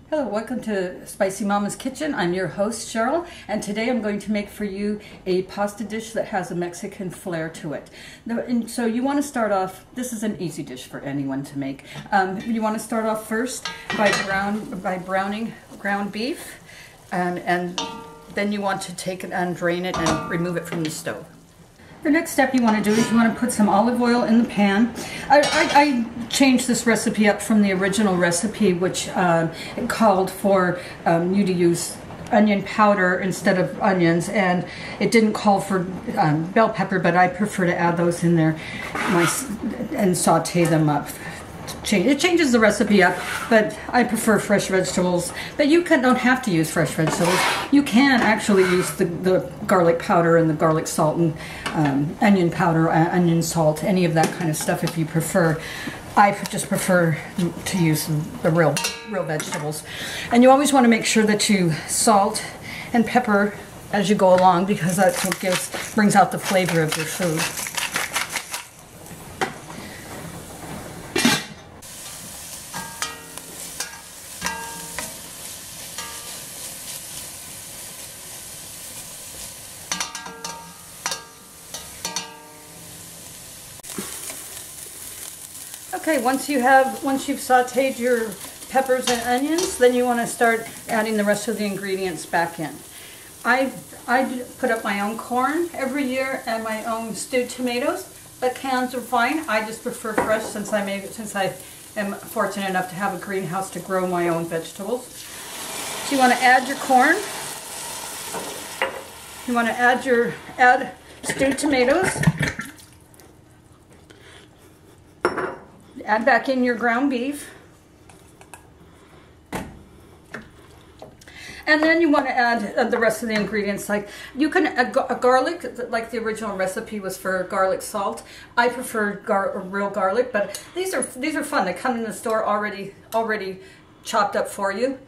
Hello, welcome to Spicy Mama's Kitchen. I'm your host, Cheryl, and today I'm going to make for you a pasta dish that has a Mexican flair to it. And so you want to start off, this is an easy dish for anyone to make. You want to start off first by browning ground beef, and then you want to take it and drain it and remove it from the stove. The next step you want to do is you want to put some olive oil in the pan. I changed this recipe up from the original recipe, which called for you to use onion powder instead of onions, and it didn't call for bell pepper, but I prefer to add those in there and saute them up. It changes the recipe up, but I prefer fresh vegetables. But you don't have to use fresh vegetables. You can actually use the garlic powder and the garlic salt and onion powder, onion salt, any of that kind of stuff if you prefer. I just prefer to use the real vegetables. And you always want to make sure that you salt and pepper as you go along, because that's what brings out the flavor of your food. Okay, once you've sauteed your peppers and onions, then you want to start adding the rest of the ingredients back in. I put up my own corn every year and my own stewed tomatoes, but cans are fine. I just prefer fresh since I am fortunate enough to have a greenhouse to grow my own vegetables. So you want to add your corn. You want to add stewed tomatoes. Add back in your ground beef. And then you want to add the rest of the ingredients. Like you can add garlic, like the original recipe was for garlic salt. I prefer real garlic, but these are fun. They come in the store already chopped up for you.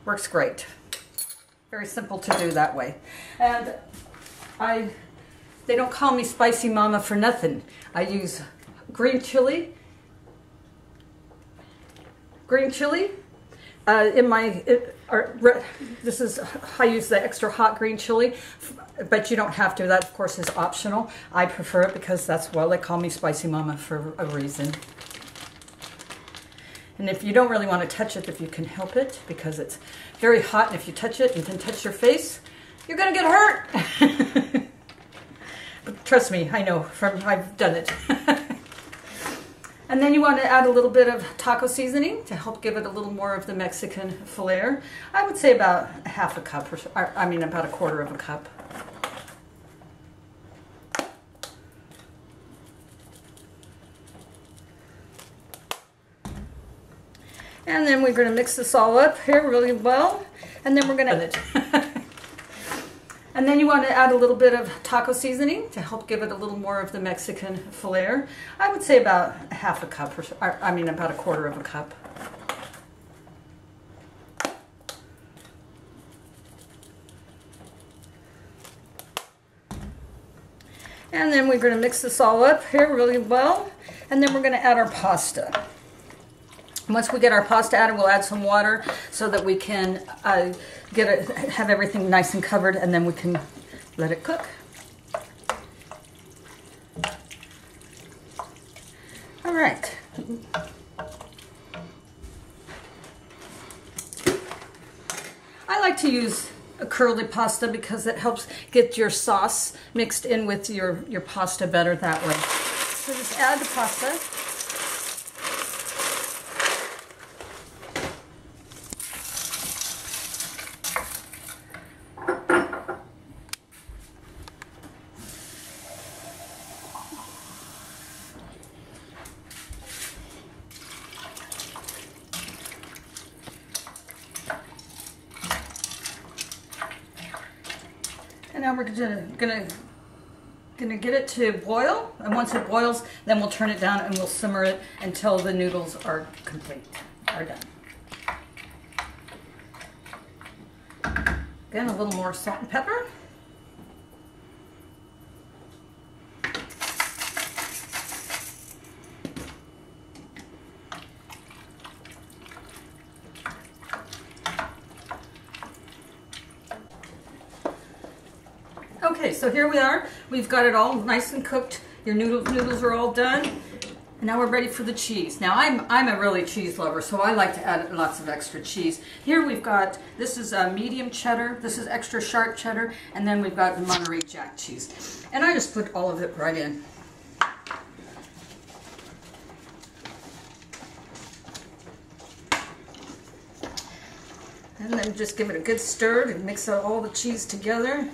Works great. Very simple to do that way. And they don't call me Spicy Mama for nothing. I use green chili. I use the extra hot green chili, but you don't have to. That, of course, is optional. I prefer it because they call me Spicy Mama for a reason. And if you don't really want to touch it, if you can help it, because it's very hot, and if you touch it and then touch your face, you're going to get hurt. But trust me, I know, I've done it. And then you want to add a little bit of taco seasoning to help give it a little more of the Mexican flair. I would say about half a cup, about a quarter of a cup. And then we're going to mix this all up here really well. And then we're going to... And then you want to add a little bit of taco seasoning to help give it a little more of the Mexican flair. I would say about half a cup, about a quarter of a cup. And then we're going to mix this all up here really well. And then we're going to add our pasta. Once we get our pasta added, we'll add some water so that we can have everything nice and covered, and then we can let it cook. All right. I like to use a curly pasta because it helps get your sauce mixed in with your pasta better that way. So just add the pasta. And now we're gonna get it to boil, and once it boils, then we'll turn it down and we'll simmer it until the noodles are done. Again, a little more salt and pepper. Okay, so here we are. We've got it all nice and cooked. Your noodles are all done. And now we're ready for the cheese. Now I'm a really cheese lover, so I like to add lots of extra cheese. Here we've got, this is medium cheddar, this is extra sharp cheddar, and then we've got the Monterey Jack cheese. And I just put all of it right in. And then just give it a good stir to mix out all the cheese together.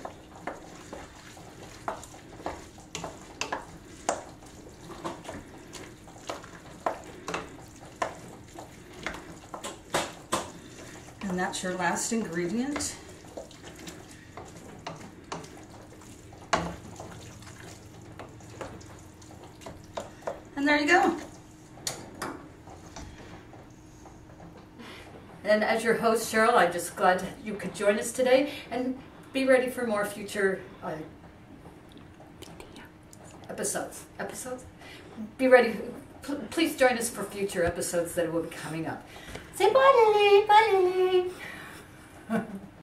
And that's your last ingredient. And there you go. And as your host, Cheryl, I'm just glad you could join us today, and be ready for more future episodes. Be ready. Please join us for future episodes that will be coming up. Say bye, Lily. Bye, Lily.